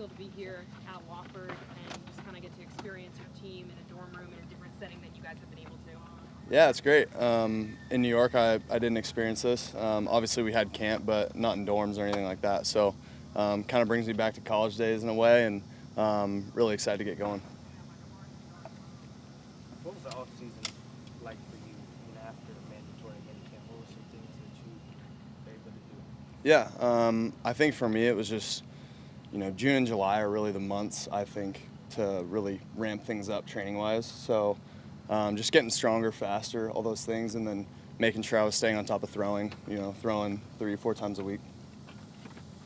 feel to be here at Wofford and just kind of get to experience your team in a dorm room in a different setting that you guys have been able to? Yeah, it's great. In New York, I didn't experience this. Obviously, we had camp, but not in dorms or anything like that. So kind of brings me back to college days in a way, and really excited to get going. What was the offseason like for you after mandatory minicamp? What were some things that you were able to do? Yeah, I think for me it was just, June and July are really the months, I think, to really ramp things up training-wise. So just getting stronger, faster, all those things, and then making sure I was staying on top of throwing, throwing 3 or 4 times a week.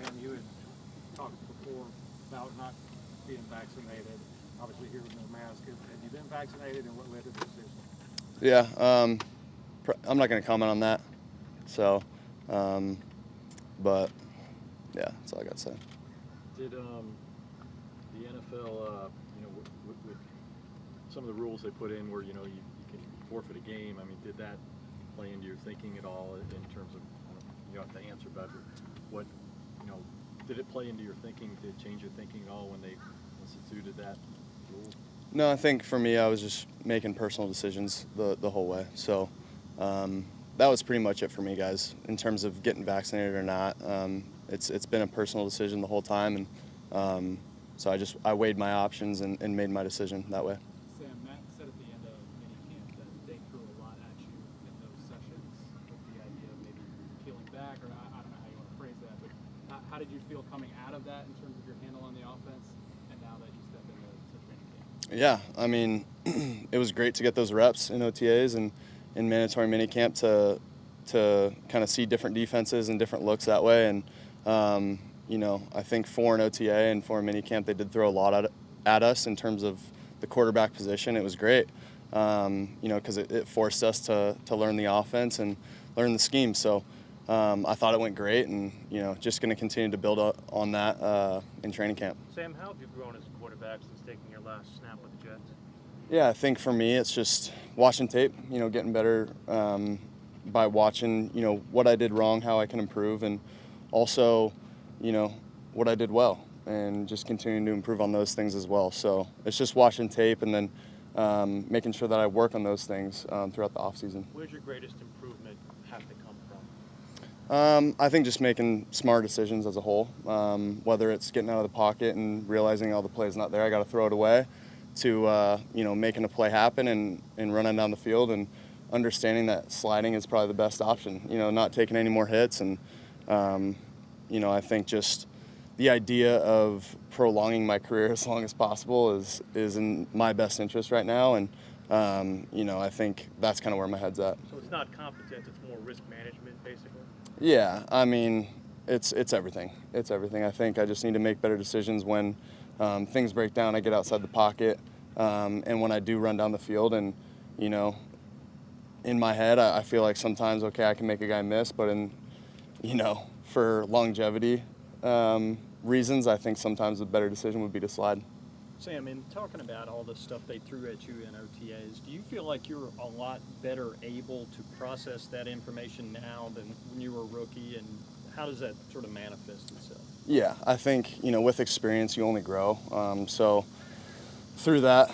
Sam, you had talked before about not being vaccinated. Obviously here with no mask. Have you been vaccinated, and what led to the decision? Yeah, I'm not going to comment on that. So, but yeah, that's all I got to say. Did the NFL, with some of the rules they put in where, you can forfeit a game, I mean, did that play into your thinking at all in terms of, you don't have to answer, but what, did it play into your thinking? Did it change your thinking at all when they instituted that rule? No, I think for me, I was just making personal decisions the whole way. So that was pretty much it for me, guys, in terms of getting vaccinated or not. It's been a personal decision the whole time, and so I weighed my options and made my decision that way. Sam, Matt said at the end of minicamp that they threw a lot at you in those sessions with the idea of maybe peeling back, or I don't know how you want to phrase that, but how did you feel coming out of that in terms of your handle on the offense, and now that you step into training camp? Yeah, I mean, it was great to get those reps in OTAs and in mandatory minicamp to kind of see different defenses and different looks that way. And I think for an OTA and for a minicamp, they did throw a lot at us in terms of the quarterback position. It was great, because it forced us to learn the offense and learn the scheme. So I thought it went great, and just going to continue to build on that in training camp. Sam, how have you grown as a quarterback since taking your last snap with the Jets? Yeah, I think for me it's just watching tape, getting better by watching, what I did wrong, how I can improve, and also, what I did well, and just continuing to improve on those things as well. So it's just watching tape and then making sure that I work on those things throughout the offseason. Where's your greatest improvement have to come from? I think just making smart decisions as a whole, whether it's getting out of the pocket and realizing all the play's not there, I got to throw it away, to making a play happen and running down the field and understanding that sliding is probably the best option, not taking any more hits. And I think just the idea of prolonging my career as long as possible is in my best interest right now. And I think that's kind of where my head's at. So it's not competence, it's more risk management, basically? Yeah, I mean, it's everything. It's everything. I think I just need to make better decisions when things break down. I get outside the pocket, and when I do run down the field, and in my head, I feel like sometimes, okay, I can make a guy miss, but for longevity reasons, I think sometimes the better decision would be to slide. Sam, in talking about all the stuff they threw at you in OTAs, do you feel like you're a lot better able to process that information now than when you were a rookie, and how does that sort of manifest itself? Yeah, I think, with experience, you only grow. So through that,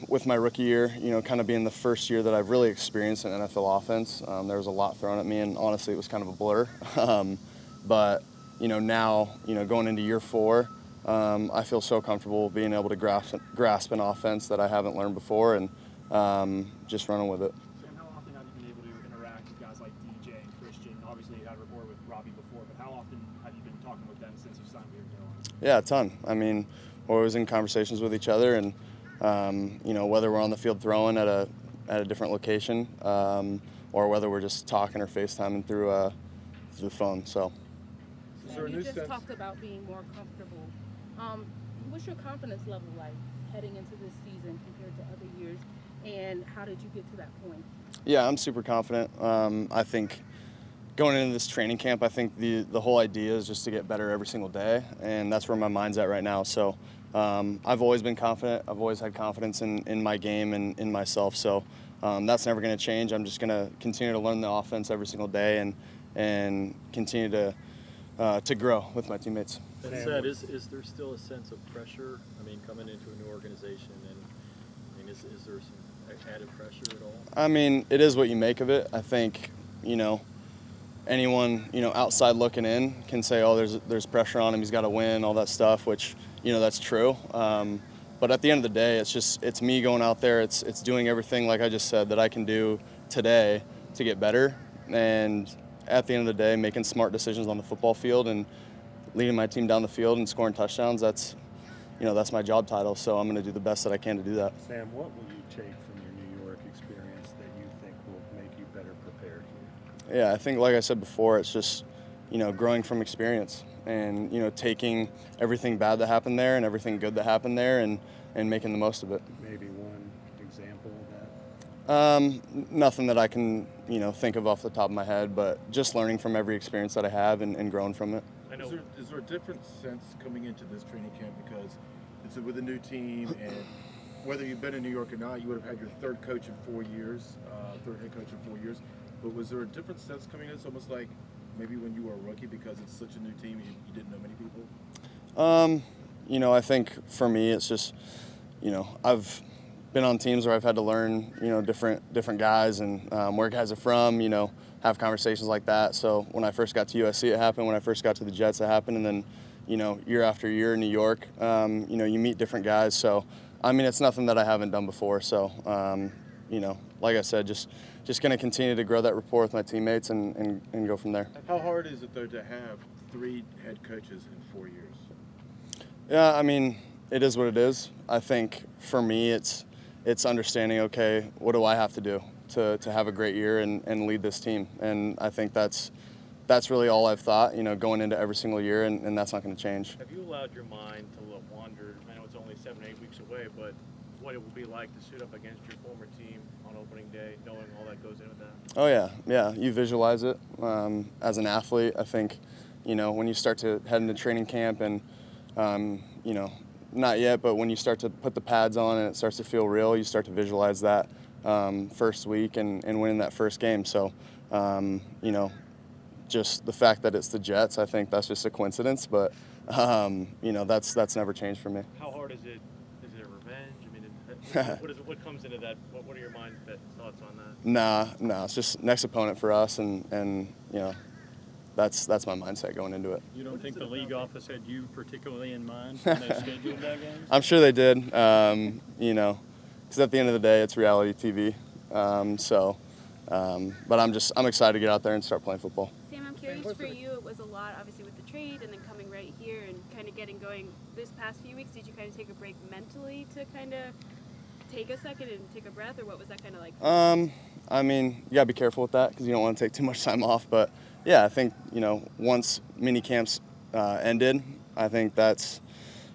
with my rookie year, kind of being the first year that I've really experienced an NFL offense, there was a lot thrown at me, and honestly, it was kind of a blur. But, now, going into year 4, I feel so comfortable being able to grasp an offense that I haven't learned before, and just running with it. Sam, how often have you been able to interact with guys like DJ and Christian? Obviously, you had a rapport with Robbie before, but how often have you been talking with them since you signed with your deal? Yeah, a ton. I mean, we're always in conversations with each other, and whether we're on the field throwing at a different location, or whether we're just talking or FaceTiming through the phone. So. You just talked about being more comfortable. What's your confidence level like heading into this season compared to other years, and how did you get to that point? Yeah, I'm super confident. I think going into this training camp, I think the whole idea is just to get better every single day, and that's where my mind's at right now. So I've always been confident. I've always had confidence in my game and in myself. So that's never going to change. I'm just going to continue to learn the offense every single day and continue to to grow with my teammates. That said, is there still a sense of pressure? I mean, coming into a new organization, and I mean, is there some added pressure at all? I mean, it is what you make of it. I think, anyone, outside looking in can say, oh, there's pressure on him, he's got to win, all that stuff, which, that's true. But at the end of the day, it's me going out there. It's doing everything, like I just said, that I can do today to get better. And at the end of the day, making smart decisions on the football field and leading my team down the field and scoring touchdowns, that's my job title. So I'm going to do the best that I can to do that. Sam, what will you take from your New York experience that you think will make you better prepared here? Yeah, I think, like I said before, it's just, growing from experience and, taking everything bad that happened there and everything good that happened there and making the most of it. Maybe one example of that? Nothing that I can, think of off the top of my head, but just learning from every experience that I have and growing from it. Is there a different sense coming into this training camp because it's with a new team, and whether you've been in New York or not, you would have had your third coach in 4 years, third head coach in 4 years. But was there a different sense coming in? It's almost like maybe when you were a rookie because it's such a new team, you didn't know many people? I think for me, it's just, I've been on teams where I've had to learn, different guys and where guys are from, have conversations like that. So when I first got to USC, it happened. When I first got to the Jets, it happened. And then, year after year in New York, you meet different guys. So, I mean, it's nothing that I haven't done before. So, like I said, just going to continue to grow that rapport with my teammates and go from there. How hard is it, though, to have 3 head coaches in 4 years? Yeah, I mean, it is what it is. I think for me, it's understanding, okay, what do I have to do to have a great year and lead this team? And I think that's really all I've thought, going into every single year, and that's not going to change. Have you allowed your mind to wander? I know it's only 7 or 8 weeks away, but what it will be like to suit up against your former team on opening day, knowing all that goes into that? Oh, yeah, you visualize it. As an athlete, I think, when you start to head into training camp and, not yet, but when you start to put the pads on and it starts to feel real, you start to visualize that first week and winning that first game. So, just the fact that it's the Jets, I think that's just a coincidence, but, that's never changed for me. How hard is it? Is it a revenge? I mean, what comes into that? What are your mind thoughts on that? Nah, it's just next opponent for us, and that's my mindset going into it. You don't think the league office had you particularly in mind when they scheduled that game? I'm sure they did, because at the end of the day, it's reality TV. But I'm excited to get out there and start playing football. Sam, I'm curious for you, it was a lot obviously with the trade and then coming right here and kind of getting going this past few weeks. Did you kind of take a break mentally to kind of take a second and take a breath, or what was that kind of like? I mean, you gotta be careful with that because you don't want to take too much time off. But yeah, I think once mini camps ended, I think that's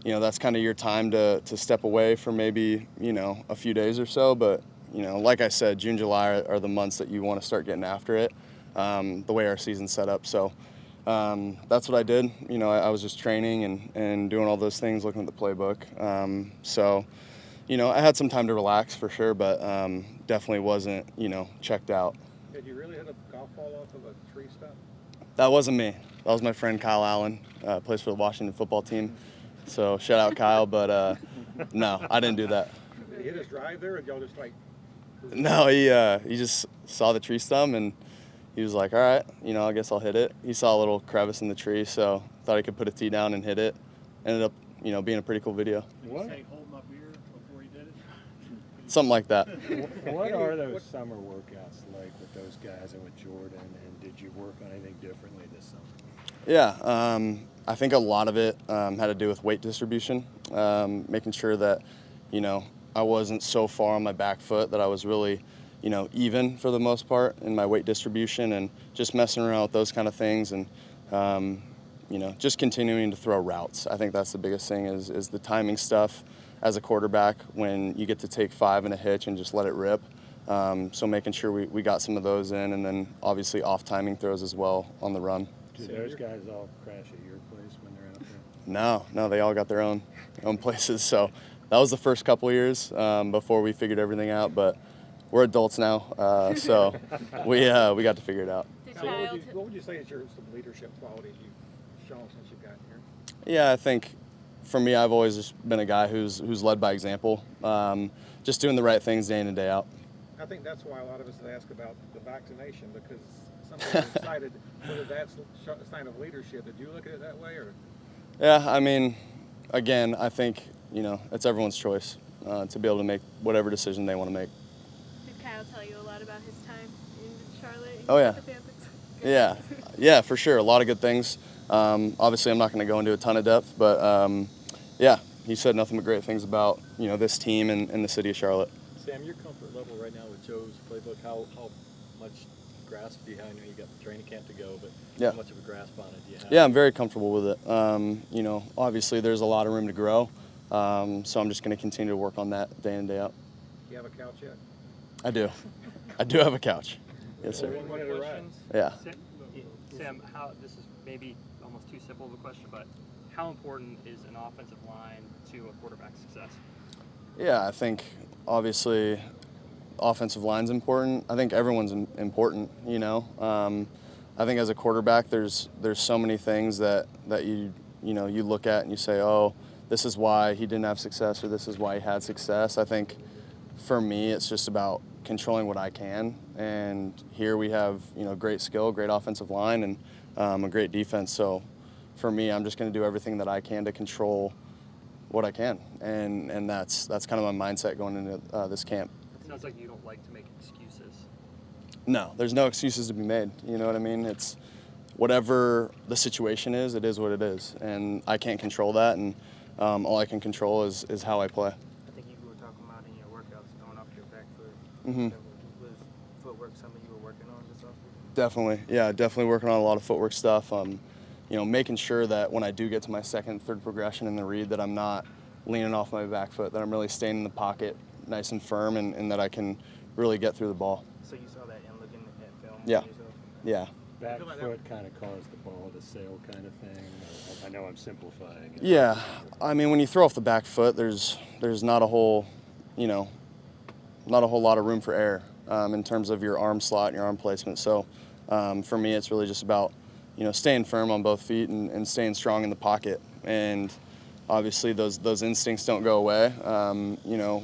kind of your time to step away for maybe a few days or so. But like I said, June, July are the months that you want to start getting after it. The way our season's set up, so that's what I did. I was just training and doing all those things, looking at the playbook. I had some time to relax for sure, but definitely wasn't checked out. Did you really hit a golf ball off of a tree stump? That wasn't me. That was my friend Kyle Allen, plays for the Washington football team. So shout out Kyle, but no, I didn't do that. Did he hit his drive there, or y'all just like? No, he just saw the tree stump and he was like, all right, I guess I'll hit it. He saw a little crevice in the tree, so thought he could put a tee down and hit it. Ended up, being a pretty cool video. What? Say, hold my beer before he did it? Something like that. What are those summer workouts like with those guys and with Jordan, and did you work on anything differently this summer? Yeah, I think a lot of it had to do with weight distribution, making sure that, I wasn't so far on my back foot that I was really, even for the most part in my weight distribution, and just messing around with those kind of things, and, just continuing to throw routes. I think that's the biggest thing is the timing stuff as a quarterback when you get to take 5 in a hitch and just let it rip. So making sure we got some of those in, and then obviously off timing throws as well on the run. Do those guys all crash at your place when they're out there? No, they all got their own places. So that was the first couple of years before we figured everything out. But we're adults now, so we got to figure it out. So what would you say is some leadership qualities you shown since you've gotten here? Yeah, I think for me, I've always just been a guy who's led by example, just doing the right things day in and day out. I think that's why a lot of us ask about the vaccination, because some people are excited whether that's a sign of leadership. Did you look at it that way, or? Yeah, I mean, again, I think, it's everyone's choice to be able to make whatever decision they want to make. Did Kyle tell you a lot about his time in Charlotte? Oh, yeah. The Panthers? Yeah, for sure. A lot of good things. Obviously, I'm not going to go into a ton of depth, but yeah, he said nothing but great things about this team and the city of Charlotte. Sam, your comfort level right now with Joe's playbook, how much grasp do you have? I know you got the training camp to go, but yeah. How much of a grasp on it do you have? Yeah, I'm very comfortable with it. Obviously there's a lot of room to grow, so I'm just going to continue to work on that day in, day out. Do you have a couch yet? I do. I do have a couch. Yes, sir. Yeah. Sam, this is maybe almost too simple of a question, but how important is an offensive line to a quarterback's success? Yeah, I think obviously offensive line's important. I think everyone's important, I think as a quarterback there's so many things that you look at and you say, oh, this is why he didn't have success or this is why he had success. I think for me it's just about controlling what I can, and here we have great skill, great offensive line, and a great defense. So for me, I'm just going to do everything that I can to control what I can, and that's kind of my mindset going into this camp. It sounds like you don't like to make excuses. No, there's no excuses to be made. You know what I mean? It's whatever the situation is, it is what it is, and I can't control that, and all I can control is how I play. I think you were talking about in your workouts going off your back foot. Mm-hmm. Was footwork something you were working on this offseason? Definitely, yeah, definitely working on a lot of footwork stuff. Making sure that when I do get to my second, third progression in the read, that I'm not leaning off my back foot, that I'm really staying in the pocket nice and firm, and that I can really get through the ball. So you saw that in looking at film? Yeah. Yeah. Back foot kind of caused the ball to sail kind of thing. I know I'm simplifying it. Yeah, I mean, when you throw off the back foot, there's not a whole lot of room for error in terms of your arm slot and your arm placement. So for me, it's really just about staying firm on both feet and staying strong in the pocket. And obviously those instincts don't go away.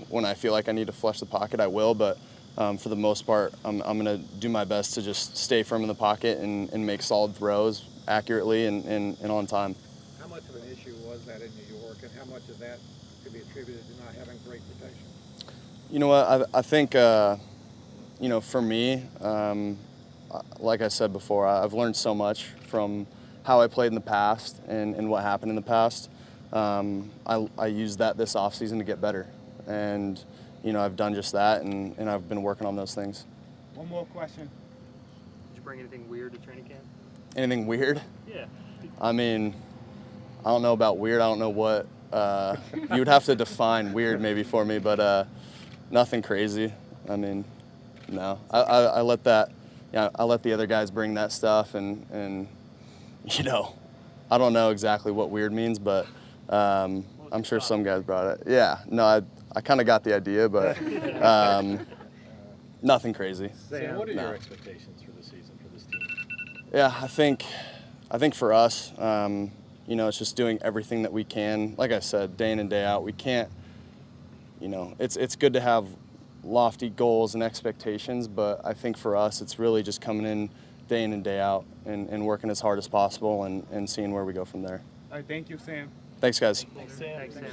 When I feel like I need to flush the pocket, I will, but for the most part, I'm going to do my best to just stay firm in the pocket and make solid throws accurately and on time. How much of an issue was that in New York, and how much of that could be attributed to not having great protection? You know what, I think, for me, like I said before, I've learned so much from how I played in the past and what happened in the past. I used that this offseason to get better, and I've done just that, and I've been working on those things. One more question. Did you bring anything weird to training camp? Anything weird? Yeah. I mean, I don't know about weird. I don't know what you would have to define weird maybe for me, but nothing crazy. I mean, no. I let that. Yeah, I let the other guys bring that stuff, and I don't know exactly what weird means, but I'm sure some guys brought it. Yeah, no, I kind of got the idea, but nothing crazy. Sam, what are your expectations for the season for this team? Yeah, I think for us, it's just doing everything that we can. Like I said, day in and day out, we can't. It's good to have lofty goals and expectations, but I think for us it's really just coming in and day out and working as hard as possible and seeing where we go from there. All right, thank you, Sam. Thanks, guys. Thanks, Sam.